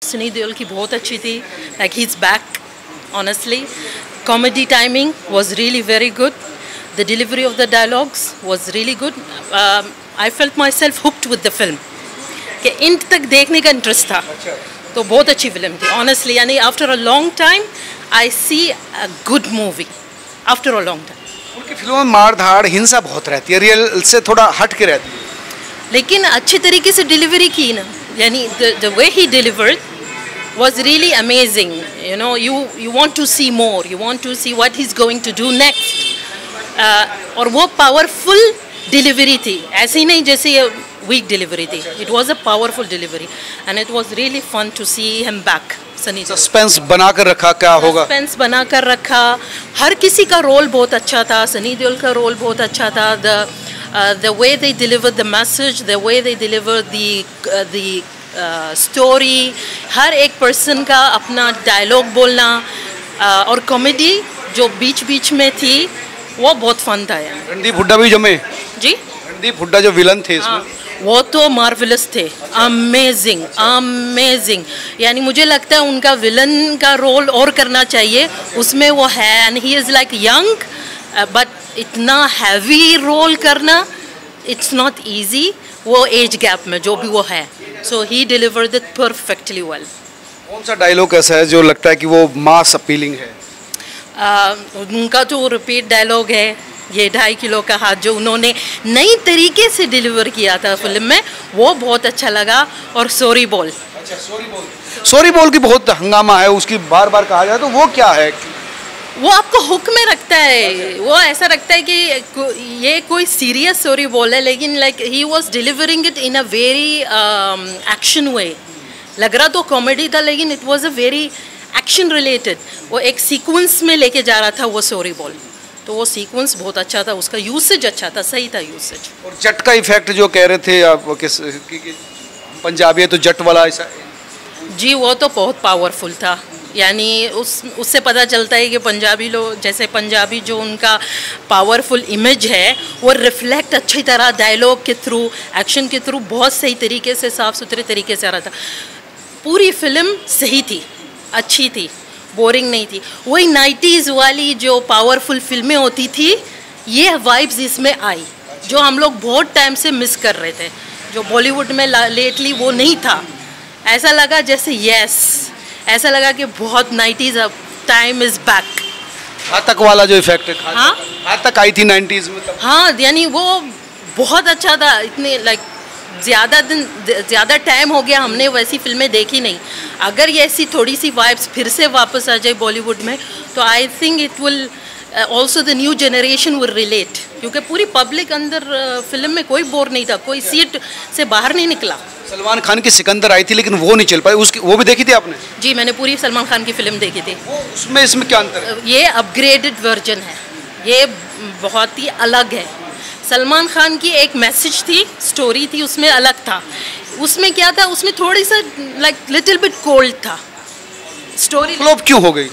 सनी देओल की बहुत अच्छी थी, like he is back honestly. Comedy timing was really very good. The delivery of the dialogues was really good. I felt my self hooked with the film कि and तक देखने का interest था. तो बहुत अच्छी फिल्म थी ऑनेस्टली. यानी after a long time I see a good movie after a long time. उनकी फिल्मों में मार धाड़ हिंसा बहुत रहती है, रियल से थोड़ा हट के रहती है, लेकिन अच्छी तरीके से डिलीवरी की ना. यानी the way he delivered was really amazing. You know, you want to see more. You want to see what he's going to do next. और वो powerful delivery थी. ऐसी नहीं जैसे ये weak delivery थी. It was a powerful delivery, and it was really fun to see him back. Sunny suspense बना कर रखा, क्या होगा सस्पेंस बना कर रखा. हर किसी का रोल बहुत अच्छा था. सनी देओल का रोल बहुत अच्छा था. The way they delivered the message, the way they delivered the story, हर एक पर्सन का अपना डायलॉग बोलना, और कॉमेडी जो बीच बीच में थी वो बहुत फन था. यार रणदीप हुड्डा भी जमे. जी, रणदीप हुड्डा जो विलन थे इसमें, वो तो मार्वेलस थे. Amazing amazing. यानी मुझे लगता है उनका विलन का रोल और करना चाहिए. उसमें वो है, and he is like young, but इतना हैवी रोल करना इट्स नॉट ईजी वो एज गैप में जो भी वो है. सो ही डिलीवर्ड इट परफेक्टली वेल. कौन सा डायलॉग ऐसा है जो लगता है कि वो मास अपीलिंग है? उनका जो रिपीट डायलॉग है, ये 2.5 किलो का हाथ, जो उन्होंने नई तरीके से डिलीवर किया था फिल्म में, वो बहुत अच्छा लगा. और सॉरी बोल. अच्छा, सॉरी बोल की बहुत हंगामा है, उसकी बार बार कहा जाए, तो वो क्या है? वो आपको हुक में रखता है. वो ऐसा रखता है कि ये कोई सीरियस सॉरी बोल है, लेकिन like he was delivering it in a very action way. लग रहा तो कॉमेडी था, लेकिन it was a very action related. वो एक सीक्वेंस में लेके जा रहा था वो सॉरी बोल. तो वो सीक्वेंस बहुत अच्छा था, उसका यूसेज अच्छा था, सही था यूसेज. और जट का इफेक्ट जो कह रहे थे आप, किस पंजाबी है तो जट वाला ऐसा? जी, वो तो बहुत पावरफुल था. यानी उससे पता चलता है कि पंजाबी लोग, जैसे पंजाबी जो उनका पावरफुल इमेज है, वो रिफ्लेक्ट अच्छी तरह डायलॉग के थ्रू, एक्शन के थ्रू बहुत सही तरीके से, साफ़ सुथरे तरीके से आ रहा था. पूरी फिल्म सही थी, अच्छी थी, बोरिंग नहीं थी. वही 90s वाली जो पावरफुल फिल्में होती थी, ये वाइब्स इसमें आई, जो हम लोग बहुत टाइम से मिस कर रहे थे, जो बॉलीवुड में लेटली वो नहीं था. ऐसा लगा जैसे ऐसा लगा कि बहुत 90s, अब टाइम इज़ बैक. घातक वाला जो इफेक्ट है, हाँ, घातक आई थी 90s में तब. हाँ, यानी वो बहुत अच्छा था. इतने लाइक ज़्यादा टाइम हो गया हमने वैसी फिल्में देखी नहीं. अगर ये ऐसी थोड़ी सी वाइब्स फिर से वापस आ जाए बॉलीवुड में, तो I think it will also the new generation will relate. क्योंकि पूरी पब्लिक अंदर फिल्म में कोई बोर नहीं था, कोई सीट से बाहर नहीं निकला. सलमान खान की सिकंदर आई थी, लेकिन वो नहीं चल पाई. उसकी वो भी देखी थी आपने? जी, मैंने पूरी सलमान खान की फिल्म देखी थी. उसमें इसमें क्या अंतर है? ये अपग्रेडेड वर्जन है, ये बहुत ही अलग है. सलमान खान की एक मैसेज थी, स्टोरी थी, उसमें अलग था. उसमें क्या था, उसमें थोड़ी सा लाइक लिटिल बिट कोल्ड था. स्टोरी फ्लॉप क्यों हो गई?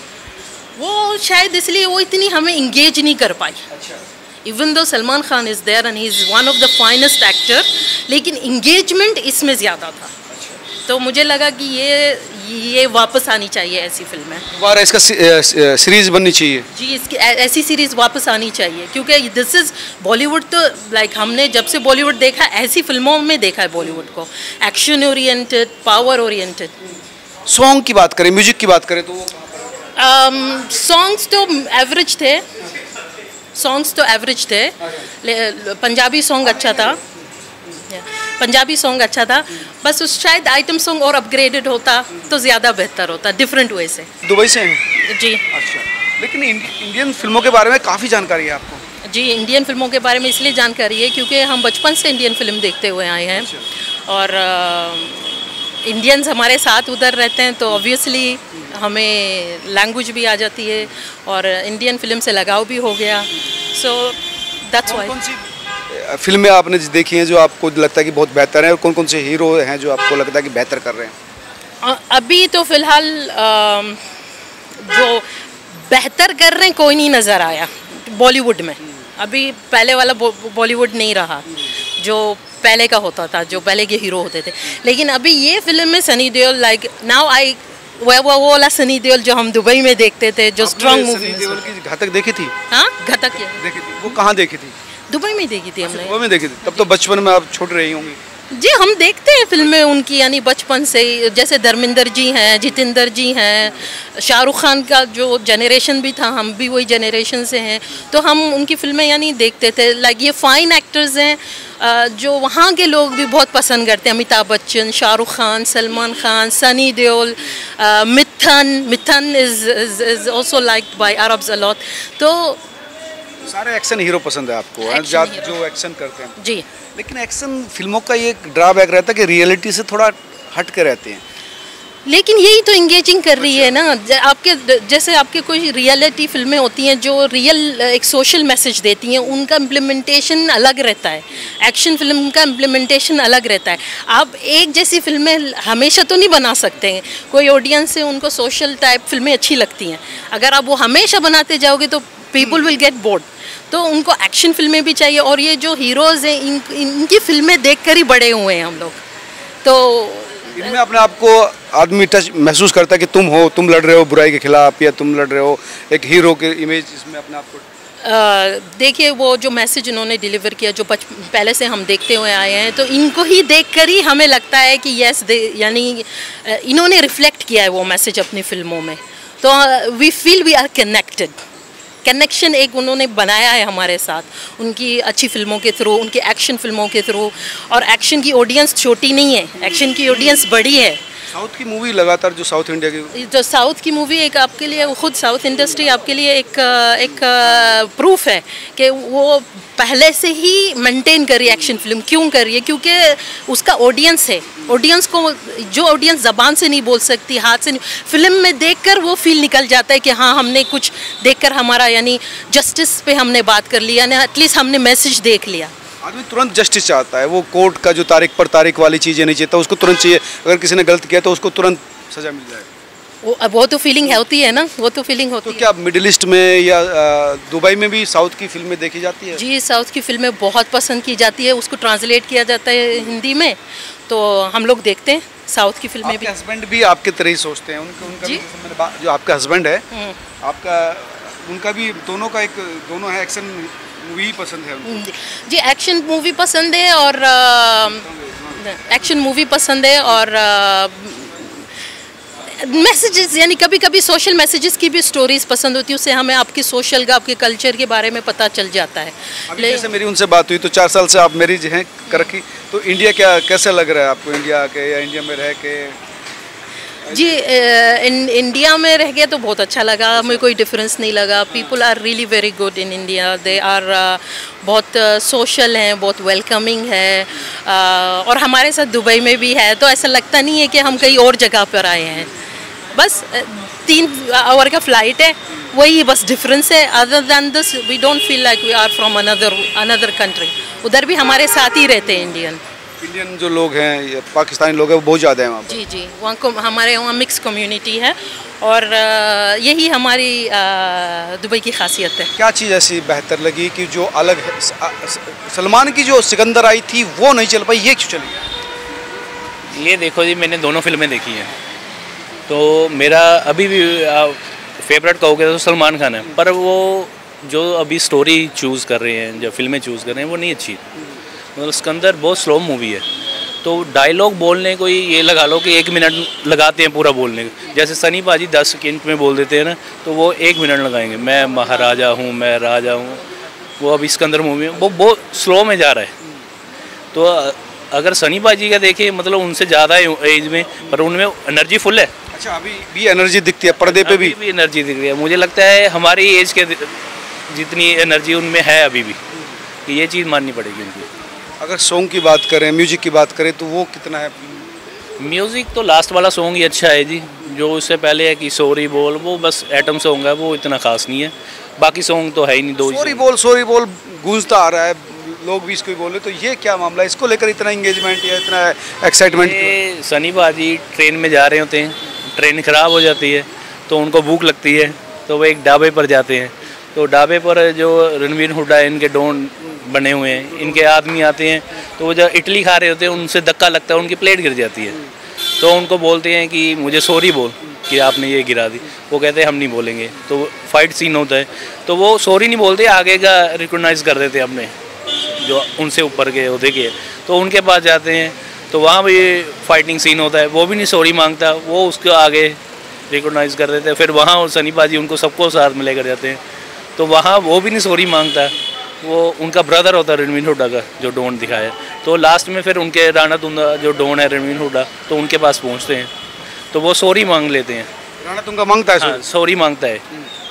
वो शायद इसलिए वो इतनी हमें इंगेज नहीं कर पाई. Even though Salman Khan is there and he is one of the finest actor, लेकिन इंगेजमेंट इसमें ज़्यादा था. तो मुझे लगा कि ये वापस आनी चाहिए ऐसी फिल्में. दोबारा इसका सीरीज बननी चाहिए. जी, इसकी ऐसी सीरीज़ वापस आनी चाहिए, क्योंकि दिस इज़ बॉलीवुड. तो लाइक हमने जब से बॉलीवुड देखा, ऐसी फिल्मों में देखा है बॉलीवुड को, action oriented, power oriented. Song की बात करें, म्यूजिक की बात करें, तो सॉन्ग्स तो एवरेज थे. पंजाबी सॉन्ग अच्छा था. पंजाबी सॉन्ग अच्छा था. बस उस शायद आइटम सॉन्ग और अपग्रेडेड होता तो ज़्यादा बेहतर होता, डिफरेंट वे से. दुबई से हैं? जी. अच्छा, लेकिन इंडियन फिल्मों के बारे में काफ़ी जानकारी है आपको? जी, इंडियन फिल्मों के बारे में इसलिए जानकारी है क्योंकि हम बचपन से इंडियन फिल्म देखते हुए आए हैं. और इंडियंस हमारे साथ उधर रहते हैं, तो ऑब्वियसली हमें लैंग्वेज भी आ जाती है और इंडियन फिल्म से लगाव भी हो गया. So that's why. कौन सी फिल्में आपने देखी हैं जो आपको लगता है कि बहुत बेहतर हैं, और कौन कौन से हीरो हैं जो आपको लगता है कि बेहतर कर रहे हैं? अभी तो फ़िलहाल जो बेहतर कर रहे हैं कोई नहीं नज़र आया बॉलीवुड में. अभी पहले वाला बॉलीवुड नहीं रहा. जो पहले का होता था, जो पहले के हीरो होते थे। लेकिन अभी ये फिल्म में Sunny Deol like now I वो वाला सनी देओल जो हम दुबई में देखते थे, जो स्ट्रॉन्ग मूवी। सनी देओल की घातक देखी थी? हाँ, घातक देखी थी। वो कहाँ देखी थी? दुबई में देखी थी हमने। दुबई में देखी थी, तब तो बचपन में आप छोट रही होंगी। जी, हम देखते हैं फिल्में उनकी, यानी बचपन से। जैसे धर्मेंद्र जी हैं, जितेंद्र जी हैं, शाहरुख खान का जो जनरेशन भी था, हम भी वही जनरेशन से हैं, तो हम उनकी फिल्में यानी देखते थे। लाइक ये फाइन एक्टर्स हैं जो वहाँ के लोग भी बहुत पसंद करते हैं। Amitabh Bachchan, Shahrukh Khan, Salman Khan, Sunny Deol, मिथन is also liked by Arabs a lot. तो सारे एक्शन हीरो पसंद है आपको, जो एक्शन करते हैं? जी। लेकिन एक्शन फिल्मों का ये ड्रॉबैक रहता है कि रियलिटी से थोड़ा हट के रहते हैं। लेकिन यही तो इंगेजिंग कर रही है ना। आपके जैसे आपके कोई रियलिटी फिल्में होती हैं जो रियल एक सोशल मैसेज देती हैं, उनका इम्प्लीमेंटेशन अलग रहता है। एक्शन फिल्म का इम्प्लीमेंटेशन अलग रहता है। आप एक जैसी फिल्में हमेशा तो नहीं बना सकते हैं। कोई ऑडियंस है, उनको सोशल टाइप फिल्में अच्छी लगती हैं। अगर आप वो हमेशा बनाते जाओगे तो पीपल विल गेट बोर्ड। तो उनको एक्शन फिल्में भी चाहिए। और ये जो हीरोज़ हैं, इनकी फिल्में देखकर ही बड़े हुए हैं हम लोग। तो इनमें अपने आप को आदमी टच महसूस करता है कि तुम लड़ रहे हो बुराई के खिलाफ, या तुम लड़ रहे हो एक हीरो के इमेज, इसमें अपने आप को। देखिए, वो जो मैसेज इन्होंने डिलीवर किया, जो पहले से हम देखते हुए आए हैं, तो इनको ही देखकर ही हमें लगता है कि यस, यानी इन्होंने रिफ्लेक्ट किया है वो मैसेज अपनी फिल्मों में। तो we feel we are connection एक उन्होंने बनाया है हमारे साथ, उनकी अच्छी फिल्मों के थ्रू, उनकी एक्शन फिल्मों के थ्रू। और एक्शन की ऑडियंस छोटी नहीं है, एक्शन की ऑडियंस बड़ी है। साउथ की मूवी लगातार, जो साउथ इंडिया की, जो साउथ की मूवी एक आपके लिए, खुद साउथ इंडस्ट्री आपके लिए एक प्रूफ है कि वो पहले से ही मेंटेन कर रही है एक्शन फिल्म। क्यों कर रही है? क्योंकि उसका ऑडियंस है। ऑडियंस को, जो ऑडियंस ज़बान से नहीं बोल सकती, हाथ से नहीं, फिल्म में देखकर वो फील निकल जाता है कि हाँ, हमने कुछ देखकर हमारा यानी जस्टिस पे हमने बात कर लिया, यानी एटलीस्ट हमने मैसेज देख लिया। आदमी तुरंत जस्टिस चाहता है। वो कोर्ट का जो तारीख पर तारीख वाली चीज़ें नहीं चाहता, उसको तुरंत चाहिए। अगर किसी ने गलत किया तो उसको तुरंत सजा मिल जाए। वो तो फीलिंग होती है ना, वो तो फीलिंग होती है। तो क्या मिडिल ईस्ट में या दुबई में भी साउथ की फिल्में देखी जाती है? जी, साउथ की फिल्में बहुत पसंद की जाती है। उसको ट्रांसलेट किया जाता है हिंदी में, तो हम लोग देखते हैं साउथ की फिल्में भी। हस्बैंड भी आपके तरह ही सोचते हैं? उनका भी, जो आपका हस्बैंड है, आपका, उनका भी, दोनों है एक्शन मूवी पसंद है उनको? जी, एक्शन मूवी पसंद है, और एक्शन मूवी पसंद है, और मैसेजेस, यानी कभी कभी सोशल मैसेजेस की भी स्टोरीज पसंद होती है। उससे हमें आपकी सोशल का, आपके कल्चर के बारे में पता चल जाता है। जैसे मेरी उनसे बात हुई तो 4 साल से आप मैरिज हैं कर रखी, तो इंडिया कैसा लग रहा है आपको, इंडिया के या इंडिया में रह के? जी, इंडिया में रह गए तो बहुत अच्छा लगा, हमें कोई डिफरेंस नहीं लगा। People are really very good in India. They are बहुत सोशल हैं, बहुत वेलकमिंग है। और हमारे साथ दुबई में भी है, तो ऐसा लगता नहीं है कि हम कहीं और जगह पर आए हैं। बस 3 आवर का फ़्लाइट है, वही बस डिफरेंस है। Other than this we don't feel like we are from another country. उधर भी हमारे साथ ही रहते हैं इंडियन जो लोग हैं, या पाकिस्तानी लोग हैं, वो बहुत ज़्यादा हैं वहाँ पर। जी, वहाँ को हमारे वहाँ मिक्स कम्युनिटी है, और यही हमारी दुबई की खासियत है। क्या चीज़ ऐसी बेहतर लगी कि जो अलग है? सलमान की जो सिकंदर आई थी वो नहीं चल पाई, ये क्यों चली? ये देखो जी, मैंने दोनों फिल्में देखी हैं, तो मेरा अभी भी फेवरेट कहोगे तो सलमान खान है। पर वो जो अभी स्टोरी चूज़ कर रहे हैं, जो फिल्में चूज़ कर रहे हैं, वो नहीं अच्छी। मतलब सिकंदर बहुत स्लो मूवी है, तो डायलॉग बोलने को ही ये लगा लो कि 1 मिनट लगाते हैं पूरा बोलने का। जैसे सनी पाजी 10 सेकंड में बोल देते हैं ना, तो वो 1 मिनट लगाएंगे, मैं महाराजा हूँ, मैं राजा हूँ। वो अभी सिकंदर मूवी में वो बहुत स्लो में जा रहा है। तो अगर सनी पाजी का देखें, मतलब उनसे ज़्यादा एज में, पर उनमें एनर्जी फुल है। अच्छा, अभी भी एनर्जी दिखती है पर्दे पे भी एनर्जी दिख रही है। मुझे लगता है हमारी एज के जितनी एनर्जी उनमें है अभी भी, कि ये चीज़ माननी पड़ेगी उनकी। अगर सॉन्ग की बात करें, म्यूजिक की बात करें, तो वो कितना है? म्यूज़िक तो लास्ट वाला सॉन्ग ही अच्छा है जी। जो उससे पहले है कि सोरी बोल, वो बस एटम सॉन्ग है, वो इतना खास नहीं है। बाकी सॉन्ग तो है ही नहीं। दो सोरी बोल गूंजता आ रहा है, लोग भी इसको ही बोल रहे, तो ये क्या मामला है? इसको लेकर इतना इंगेजमेंट या इतना एक्साइटमेंट? सनी पाजी ट्रेन में जा रहे होते हैं, ट्रेन ख़राब हो जाती है, तो उनको भूख लगती है, तो वो एक ढाबे पर जाते हैं, तो ढाबे पर जो रणवीर हुड्डा इनके डॉन बने हुए हैं, इनके आदमी आते हैं, तो वो जब इडली खा रहे होते हैं उनसे धक्का लगता है, उनकी प्लेट गिर जाती है, तो उनको बोलते हैं कि मुझे सॉरी बोल कि आपने ये गिरा दी। वो कहते हैं हम नहीं बोलेंगे। तो फाइट सीन होता है, तो वो सॉरी नहीं बोलते, आगे का रिकॉग्नाइज़ कर देते हैं अपने जो उनसे ऊपर के होते के, तो उनके पास जाते हैं, तो वहाँ भी फाइटिंग सीन होता है, वो भी नहीं सॉरी मांगता, वो उसके आगे रिकॉग्नाइज़ कर देते हैं। फिर वहाँ और सनी पाजी उनको सबको साथ में लेकर जाते हैं, तो वहाँ वो भी नहीं सॉरी मांगता, वो उनका ब्रदर होता है रणवीर हुड्डा का जो डॉन दिखाया। तो लास्ट में फिर उनके राणा तुंगा जो डॉन है रणवीर हुड्डा, तो उनके पास पहुँचते हैं, तो वो सॉरी मांग लेते हैं। राणा तुंगा मांगता है? हाँ, सॉरी मांगता है।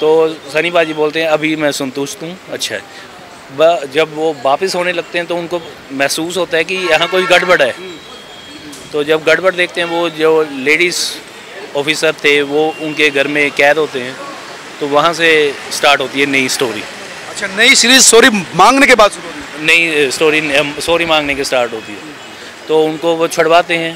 तो सनी पाजी बोलते हैं अभी मैं संतुष्ट हूँ, अच्छा है। जब वो वापस होने लगते हैं तो उनको महसूस होता है कि यहाँ कोई गड़बड़ है। तो जब गड़बड़ देखते हैं, वो जो लेडीज़ ऑफिसर थे वो उनके घर में कैद होते हैं, तो वहाँ से स्टार्ट होती है नई स्टोरी। अच्छा, नई सीरीज सॉरी मांगने के बाद शुरू होती है? नई स्टोरी सॉरी मांगने के स्टार्ट होती है। तो उनको वो छुड़वाते हैं,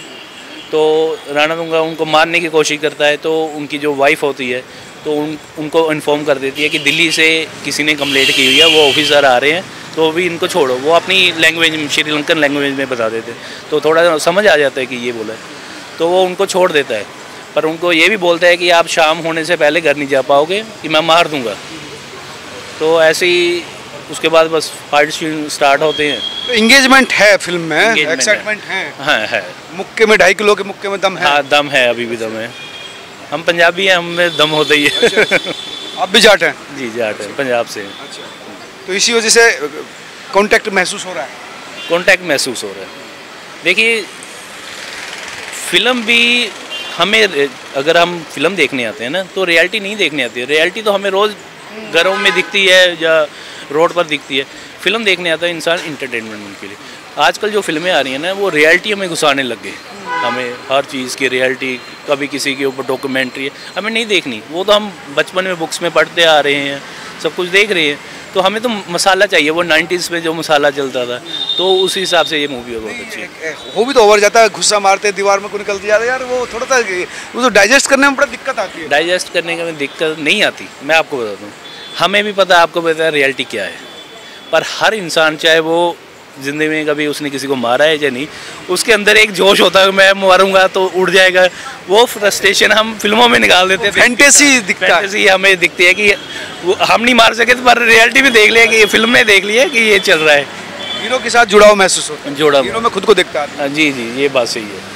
तो राणा तुंगा उनको मारने की कोशिश करता है, तो उनकी जो वाइफ होती है तो उनको इन्फॉर्म कर देती है कि दिल्ली से किसी ने कंप्लेंट की हुई है, वो ऑफिसर आ रहे हैं, तो अभी इनको छोड़ो। वो अपनी लैंग्वेज में, श्रीलंकन लैंग्वेज में बता देते हैं, तो थोड़ा समझ आ जाता है कि ये बोला है, तो वो उनको छोड़ देता है। पर उनको ये भी बोलता है कि आप शाम होने से पहले घर नहीं जा पाओगे, कि मैं मार दूंगा। तो ऐसे ही उसके बाद बस फाइट सीन स्टार्ट होते हैं। तो इंगेजमेंट है फिल्म में, एक्साइटमेंट है? हाँ है। मुक्के में 2.5 किलो के मुक्के में दम है? हाँ दम है, अभी भी दम है। हम पंजाबी हैं, हमें दम होता ही है। अच्छा। आप भी जाट हैं? जी जाट है, पंजाब से। अच्छा, तो इसी वजह से कांटेक्ट महसूस हो रहा है? कांटेक्ट महसूस हो रहा है। देखिए फिल्म भी हमें, अगर हम फिल्म देखने आते हैं ना, तो रियलिटी नहीं देखने आती है। रियलिटी तो हमें रोज़ घरों में दिखती है या रोड पर दिखती है। फिल्म देखने आता है इंसान इंटरटेनमेंट के लिए। आजकल जो फिल्में आ रही हैं ना, वो रियलिटी हमें घुसाने लग गए। हमें हर चीज़ की रियलिटी, कभी किसी के ऊपर डॉक्यूमेंट्री है, हमें नहीं देखनी। वो तो हम बचपन में बुक्स में पढ़ते आ रहे हैं, सब कुछ देख रहे हैं, तो हमें तो मसाला चाहिए। वो 90s में जो मसाला चलता था, तो उस हिसाब से ये मूवी बहुत अच्छी है। वो भी तो ओवर जाता है, गुस्सा मारते दीवार में को निकलती है यार, वो थोड़ा सा वो तो डाइजेस्ट करने में बड़ा दिक्कत आती है। डाइजेस्ट करने में दिक्कत नहीं आती, मैं आपको बता दूँ। हमें भी पता है, आपको पता है रियलिटी क्या है, पर हर इंसान, चाहे वो ज़िंदगी में कभी उसने किसी को मारा है या नहीं, उसके अंदर एक जोश होता है, मैं मारूंगा तो उड़ जाएगा। वो फ्रस्ट्रेशन हम फिल्मों में निकाल देते हैं। फैंटेसी दिखता है, फैंटेसी हमें दिखती है कि हम नहीं मार सके, पर रियलिटी में देख लिया कि ये फिल्म में देख लिया कि ये चल रहा है। हीरो के साथ जुड़ाव महसूस होता है, जुड़ाव, हीरो में खुद को देखता है। जी जी, ये बात सही है।